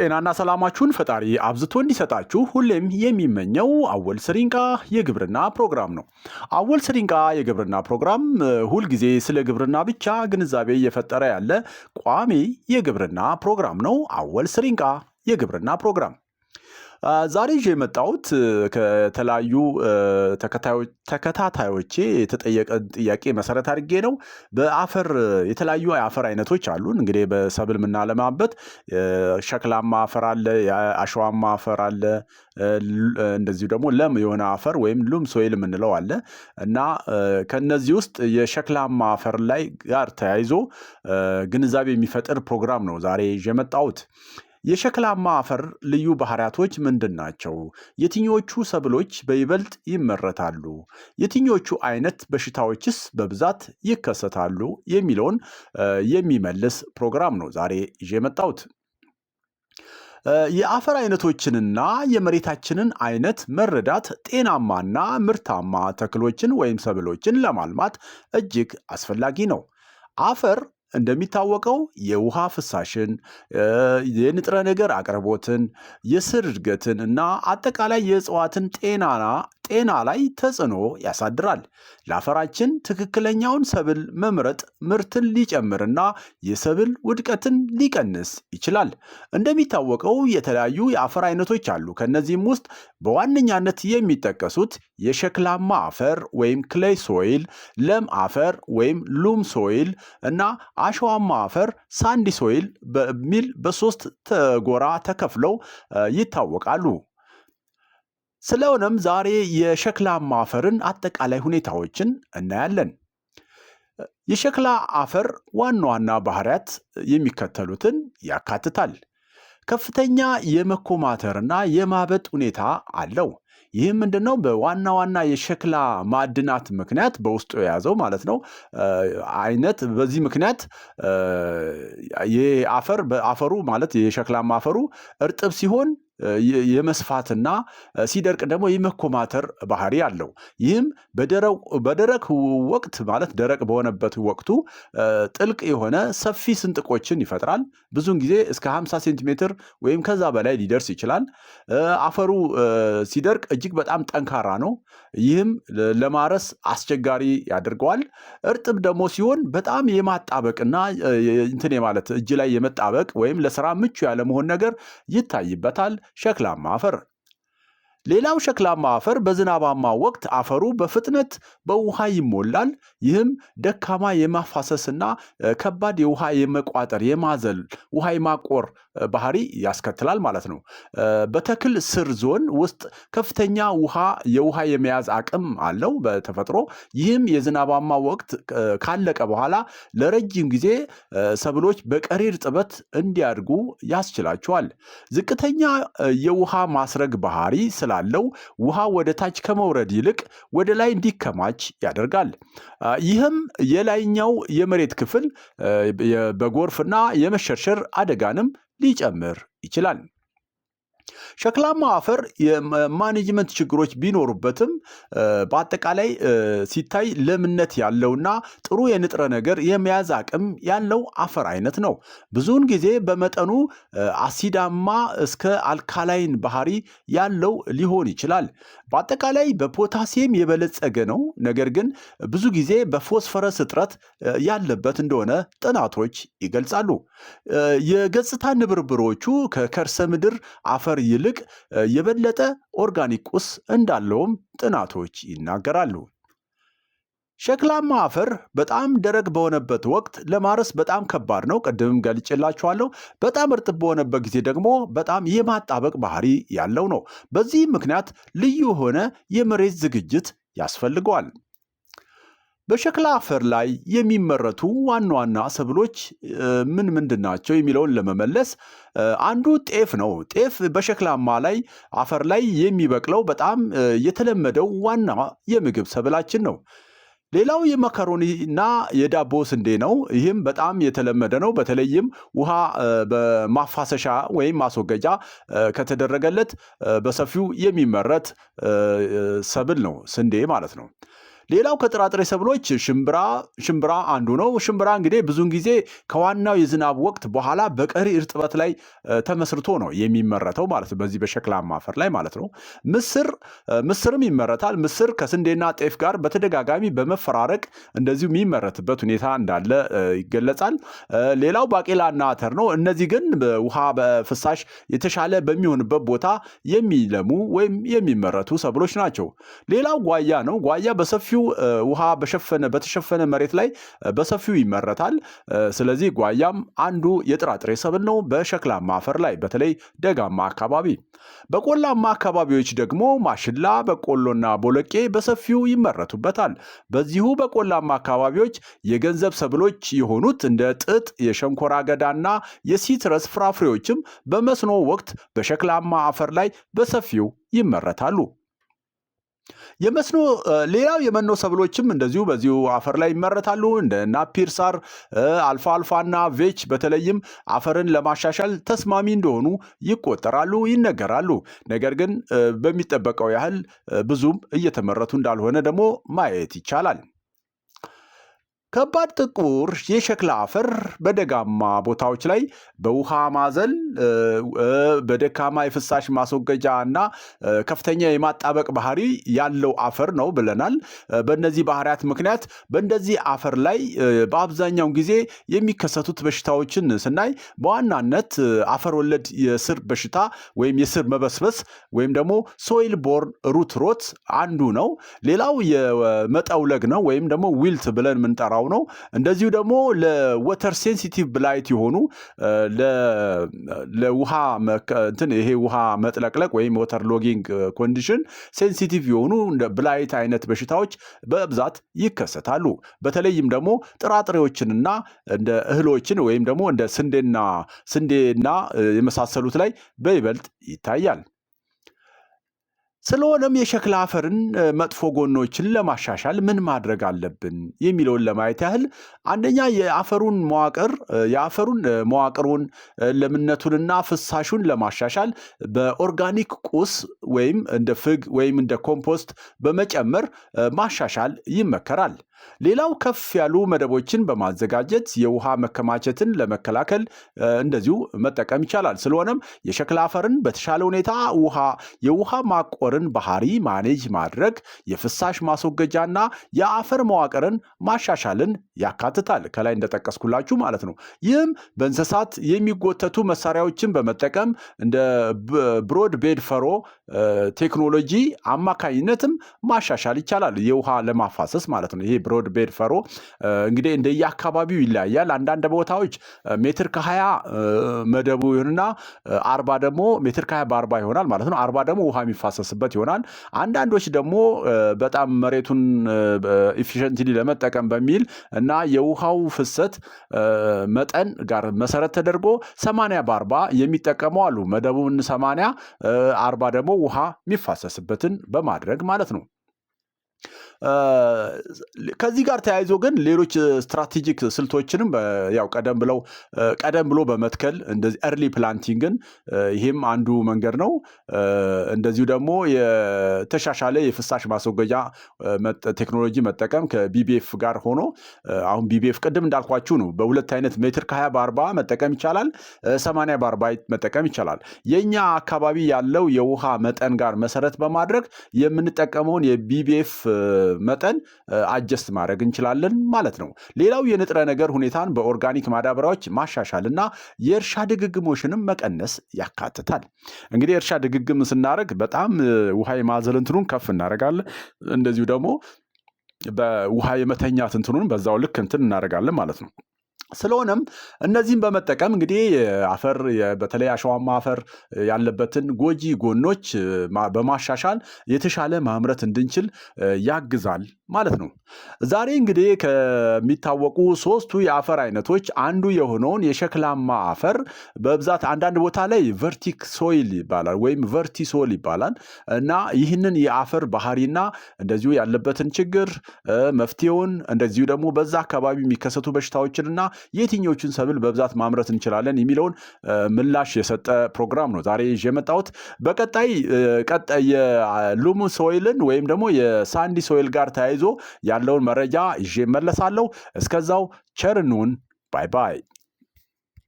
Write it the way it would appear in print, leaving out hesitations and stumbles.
ጤናና ሰላማችሁን ፈጣሪ አብዝቶ እንዲሰጣችሁ ሁሌም የሚመኘው አወል ስሪንቃ የግብርና ፕሮግራም ነው። አወል ስሪንቃ የግብርና ፕሮግራም ሁልጊዜ ስለ ግብርና ብቻ ግንዛቤ እየፈጠረ ያለ ቋሚ የግብርና ፕሮግራም ነው። አወል ስሪንቃ የግብርና ፕሮግራም ዛሬ ይዤ የመጣሁት ከተለያዩ ተከታታዮቼ የተጠየቀ ጥያቄ መሰረት አድርጌ ነው። በአፈር የተለያዩ የአፈር አይነቶች አሉን። እንግዲህ በሰብል የምናለማበት ሸክላማ አፈር አለ፣ አሸዋማ አፈር አለ፣ እንደዚሁ ደግሞ ለም የሆነ አፈር ወይም ሉም ሶይል የምንለው አለ እና ከነዚህ ውስጥ የሸክላማ አፈር ላይ ጋር ተያይዞ ግንዛቤ የሚፈጥር ፕሮግራም ነው ዛሬ ይዤ የመጣሁት። የሸክላማ አፈር ልዩ ባህሪያቶች ምንድን ናቸው? የትኞቹ ሰብሎች በይበልጥ ይመረታሉ? የትኞቹ አይነት በሽታዎችስ በብዛት ይከሰታሉ? የሚለውን የሚመልስ ፕሮግራም ነው ዛሬ ይዤ የመጣሁት። የአፈር አይነቶችንና የመሬታችንን አይነት መረዳት ጤናማና ምርታማ ተክሎችን ወይም ሰብሎችን ለማልማት እጅግ አስፈላጊ ነው። አፈር እንደሚታወቀው የውሃ ፍሳሽን፣ የንጥረ ነገር አቅርቦትን፣ የስር እድገትን እና አጠቃላይ የእጽዋትን ጤና ላይ ተጽዕኖ ያሳድራል። ለአፈራችን ትክክለኛውን ሰብል መምረጥ ምርትን ሊጨምርና የሰብል ውድቀትን ሊቀንስ ይችላል። እንደሚታወቀው የተለያዩ የአፈር አይነቶች አሉ። ከነዚህም ውስጥ በዋነኛነት የሚጠቀሱት የሸክላማ አፈር ወይም ክሌይ ሶይል፣ ለም አፈር ወይም ሉም ሶይል እና አሸዋማ አፈር ሳንዲ ሶይል በሚል በሶስት ጎራ ተከፍለው ይታወቃሉ። ስለሆነም ዛሬ የሸክላማ አፈርን አጠቃላይ ሁኔታዎችን እናያለን። የሸክላ አፈር ዋና ዋና ባህሪያት የሚከተሉትን ያካትታል። ከፍተኛ የመኮማተርና የማበጥ ሁኔታ አለው። ይህም ምንድነው? በዋና ዋና የሸክላ ማዕድናት ምክንያት በውስጡ የያዘው ማለት ነው አይነት በዚህ ምክንያት አፈሩ ማለት የሸክላማ አፈሩ እርጥብ ሲሆን የመስፋትና ሲደርቅ ደግሞ የመኮማተር ባህሪ አለው። ይህም በደረቅ ወቅት ማለት ደረቅ በሆነበት ወቅቱ ጥልቅ የሆነ ሰፊ ስንጥቆችን ይፈጥራል። ብዙውን ጊዜ እስከ 50 ሴንቲሜትር ወይም ከዛ በላይ ሊደርስ ይችላል። አፈሩ ሲደርቅ እጅግ በጣም ጠንካራ ነው። ይህም ለማረስ አስቸጋሪ ያደርገዋል። እርጥብ ደግሞ ሲሆን በጣም የማጣበቅና እንትን ማለት እጅ ላይ የመጣበቅ ወይም ለስራ ምቹ ያለመሆን ነገር ይታይበታል ሸክላማ አፈር። ሌላው ሸክላማ አፈር በዝናባማ ወቅት አፈሩ በፍጥነት በውሃ ይሞላል። ይህም ደካማ የማፋሰስና ከባድ የውሃ የመቋጠር የማዘል ውሃ የማቆር ባህሪ ያስከትላል ማለት ነው። በተክል ስር ዞን ውስጥ ከፍተኛ የውሃ የመያዝ አቅም አለው በተፈጥሮ። ይህም የዝናባማ ወቅት ካለቀ በኋላ ለረጅም ጊዜ ሰብሎች በቀሪ እርጥበት እንዲያድጉ ያስችላቸዋል። ዝቅተኛ የውሃ ማስረግ ባህሪ ስላለው ውሃ ወደ ታች ከመውረድ ይልቅ ወደ ላይ እንዲከማች ያደርጋል። ይህም የላይኛው የመሬት ክፍል በጎርፍና የመሸርሸር አደጋንም ሊጨምር ይችላል። ሸክላማ አፈር የማኔጅመንት ችግሮች ቢኖሩበትም በአጠቃላይ ሲታይ ለምነት ያለውና ጥሩ የንጥረ ነገር የመያዝ አቅም ያለው አፈር አይነት ነው። ብዙውን ጊዜ በመጠኑ አሲዳማ እስከ አልካላይን ባህሪ ያለው ሊሆን ይችላል። በአጠቃላይ በፖታሲየም የበለጸገ ነው። ነገር ግን ብዙ ጊዜ በፎስፈረስ እጥረት ያለበት እንደሆነ ጥናቶች ይገልጻሉ። የገጽታ ንብርብሮቹ ከከርሰ ምድር አፈር ይልቅ የበለጠ ኦርጋኒክ ቁስ እንዳለውም ጥናቶች ይናገራሉ። ሸክላማ አፈር በጣም ደረቅ በሆነበት ወቅት ለማረስ በጣም ከባድ ነው። ቅድምም ገልጬላችኋለሁ። በጣም እርጥብ በሆነበት ጊዜ ደግሞ በጣም የማጣበቅ ባህሪ ያለው ነው። በዚህ ምክንያት ልዩ የሆነ የመሬት ዝግጅት ያስፈልገዋል። በሸክላ አፈር ላይ የሚመረቱ ዋና ዋና ሰብሎች ምንድን ናቸው የሚለውን ለመመለስ አንዱ ጤፍ ነው። ጤፍ በሸክላማ አፈር ላይ የሚበቅለው በጣም የተለመደው ዋና የምግብ ሰብላችን ነው። ሌላው የመከሮኒና የዳቦ ስንዴ ነው። ይህም በጣም የተለመደ ነው። በተለይም ውሃ በማፋሰሻ ወይም ማስወገጃ ከተደረገለት በሰፊው የሚመረት ሰብል ነው፣ ስንዴ ማለት ነው። ሌላው ከጥራጥሬ ሰብሎች ሽምብራ አንዱ ነው። ሽምብራ እንግዲህ ብዙውን ጊዜ ከዋናው የዝናብ ወቅት በኋላ በቀሪ እርጥበት ላይ ተመስርቶ ነው የሚመረተው ማለት ነው፣ በዚህ በሸክላማ አፈር ላይ ማለት ነው። ምስርም ይመረታል። ምስር ከስንዴና ጤፍ ጋር በተደጋጋሚ በመፈራረቅ እንደዚሁ የሚመረትበት ሁኔታ እንዳለ ይገለጻል። ሌላው ባቄላና አተር ነው። እነዚህ ግን ውሃ በፍሳሽ የተሻለ በሚሆንበት ቦታ የሚለሙ ወይም የሚመረቱ ሰብሎች ናቸው። ሌላው ጓያ ነው። ጓያ በሰፊው ውሃ በተሸፈነ መሬት ላይ በሰፊው ይመረታል። ስለዚህ ጓያም አንዱ የጥራጥሬ ሰብል ነው በሸክላማ አፈር ላይ በተለይ ደጋማ አካባቢ። በቆላማ አካባቢዎች ደግሞ ማሽላ፣ በቆሎና ቦለቄ በሰፊው ይመረቱበታል። በዚሁ በቆላማ አካባቢዎች የገንዘብ ሰብሎች የሆኑት እንደ ጥጥ፣ የሸንኮራ አገዳና የሲትረስ ፍራፍሬዎችም በመስኖ ወቅት በሸክላማ አፈር ላይ በሰፊው ይመረታሉ። ሌላው የመኖ ሰብሎችም እንደዚሁ በዚሁ አፈር ላይ ይመረታሉ። እንደ ናፒር ሳር፣ አልፋልፋና ቬች በተለይም አፈርን ለማሻሻል ተስማሚ እንደሆኑ ይቆጠራሉ፣ ይነገራሉ። ነገር ግን በሚጠበቀው ያህል ብዙም እየተመረቱ እንዳልሆነ ደግሞ ማየት ይቻላል። ከባድ ጥቁር የሸክላ አፈር በደጋማ ቦታዎች ላይ በውሃ ማዘል፣ በደካማ የፍሳሽ ማስወገጃ እና ከፍተኛ የማጣበቅ ባህሪ ያለው አፈር ነው ብለናል። በእነዚህ ባህሪያት ምክንያት በእንደዚህ አፈር ላይ በአብዛኛውን ጊዜ የሚከሰቱት በሽታዎችን ስናይ በዋናነት አፈር ወለድ የስር በሽታ ወይም የስር መበስበስ ወይም ደግሞ ሶይል ቦርን ሩት ሮት አንዱ ነው። ሌላው የመጠውለግ ነው ወይም ደግሞ ዊልት ብለን የምንጠራው ነው። እንደዚሁ ደግሞ ለወተር ሴንሲቲቭ ብላይት የሆኑ ለውሃ ይሄ ውሃ መጥለቅለቅ ወይም ወተር ሎጊንግ ኮንዲሽን ሴንሲቲቭ የሆኑ እንደ ብላይት አይነት በሽታዎች በብዛት ይከሰታሉ። በተለይም ደግሞ ጥራጥሬዎችንና እንደ እህሎችን ወይም ደግሞ እንደ ስንዴና የመሳሰሉት ላይ በይበልጥ ይታያል። ስለሆነም የሸክላ አፈርን መጥፎ ጎኖችን ለማሻሻል ምን ማድረግ አለብን የሚለውን ለማየት ያህል አንደኛ የአፈሩን መዋቅሩን ለምነቱንና ፍሳሹን ለማሻሻል በኦርጋኒክ ቁስ ወይም እንደ ፍግ ወይም እንደ ኮምፖስት በመጨመር ማሻሻል ይመከራል። ሌላው ከፍ ያሉ መደቦችን በማዘጋጀት የውሃ መከማቸትን ለመከላከል እንደዚሁ መጠቀም ይቻላል። ስለሆነም የሸክላ አፈርን በተሻለ ሁኔታ የውሃ ማቆርን ባህሪ ማኔጅ ማድረግ የፍሳሽ ማስወገጃና የአፈር መዋቅርን ማሻሻልን ያካትታል፣ ከላይ እንደጠቀስኩላችሁ ማለት ነው። ይህም በእንስሳት የሚጎተቱ መሳሪያዎችን በመጠቀም እንደ ብሮድ ቤድ ፈሮ ቴክኖሎጂ አማካኝነትም ማሻሻል ይቻላል፣ የውሃ ለማፋሰስ ማለት ነው። ይሄ ብሮድ ቤድ ፈሮ እንግዲህ እንደየአካባቢው ይለያያል። አንዳንድ ቦታዎች ሜትር ከ20 መደቡ ይሆንና 40 ደግሞ ሜትር ከ20 በ40 ይሆናል ማለት ነው። 40 ደግሞ ውሃ የሚፋሰስበት ይሆናል። አንዳንዶች ደግሞ በጣም መሬቱን ኢፊሸንትሊ ለመጠቀም በሚል እና የውሃው ፍሰት መጠን ጋር መሰረት ተደርጎ 80 በ40 የሚጠቀሙ አሉ። መደቡን 80 40 ደግሞ ውሃ የሚፋሰስበትን በማድረግ ማለት ነው። ከዚህ ጋር ተያይዞ ግን ሌሎች ስትራቴጂክ ስልቶችንም ያው ቀደም ብሎ በመትከል እንደዚህ ኤርሊ ፕላንቲንግን ይሄም አንዱ መንገድ ነው። እንደዚሁ ደግሞ የተሻሻለ የፍሳሽ ማስወገጃ ቴክኖሎጂ መጠቀም ከቢቢኤፍ ጋር ሆኖ አሁን ቢቢኤፍ ቅድም እንዳልኳችሁ ነው። በሁለት አይነት ሜትር ከ20 በ40 መጠቀም ይቻላል፣ 80 በ40 መጠቀም ይቻላል። የኛ አካባቢ ያለው የውሃ መጠን ጋር መሰረት በማድረግ የምንጠቀመውን የቢቢኤፍ መጠን አጀስት ማድረግ እንችላለን ማለት ነው። ሌላው የንጥረ ነገር ሁኔታን በኦርጋኒክ ማዳበሪያዎች ማሻሻልና የእርሻ ድግግሞሽንም መቀነስ ያካትታል። እንግዲህ የእርሻ ድግግም ስናደርግ በጣም ውሃ የማዘል እንትኑን ከፍ እናደርጋለን። እንደዚሁ ደግሞ በውሃ የመተኛት እንትኑን በዛው ልክ እንትን እናደርጋለን ማለት ነው። ስለሆነም እነዚህን በመጠቀም እንግዲህ አፈር በተለይ አሸዋማ አፈር ያለበትን ጎጂ ጎኖች በማሻሻል የተሻለ ማምረት እንድንችል ያግዛል ማለት ነው። ዛሬ እንግዲህ ከሚታወቁ 3ቱ የአፈር አይነቶች አንዱ የሆነውን የሸክላማ አፈር በብዛት አንዳንድ ቦታ ላይ ቨርቲክ ሶይል ይባላል ወይም ቨርቲሶል ይባላል እና ይህንን የአፈር ባህሪና እንደዚሁ ያለበትን ችግር መፍትሄውን እንደዚሁ ደግሞ በዛ አካባቢ የሚከሰቱ በሽታዎችንና የትኞቹን ሰብል በብዛት ማምረት እንችላለን የሚለውን ምላሽ የሰጠ ፕሮግራም ነው ዛሬ ይዤ የመጣሁት። በቀጣይ የሉም ሶይልን ወይም ደግሞ የሳንዲ ሶይል ጋር ተያይዞ ያለውን መረጃ ይዤ እመለሳለሁ። እስከዛው ቸር እንሁን። ባይ ባይ።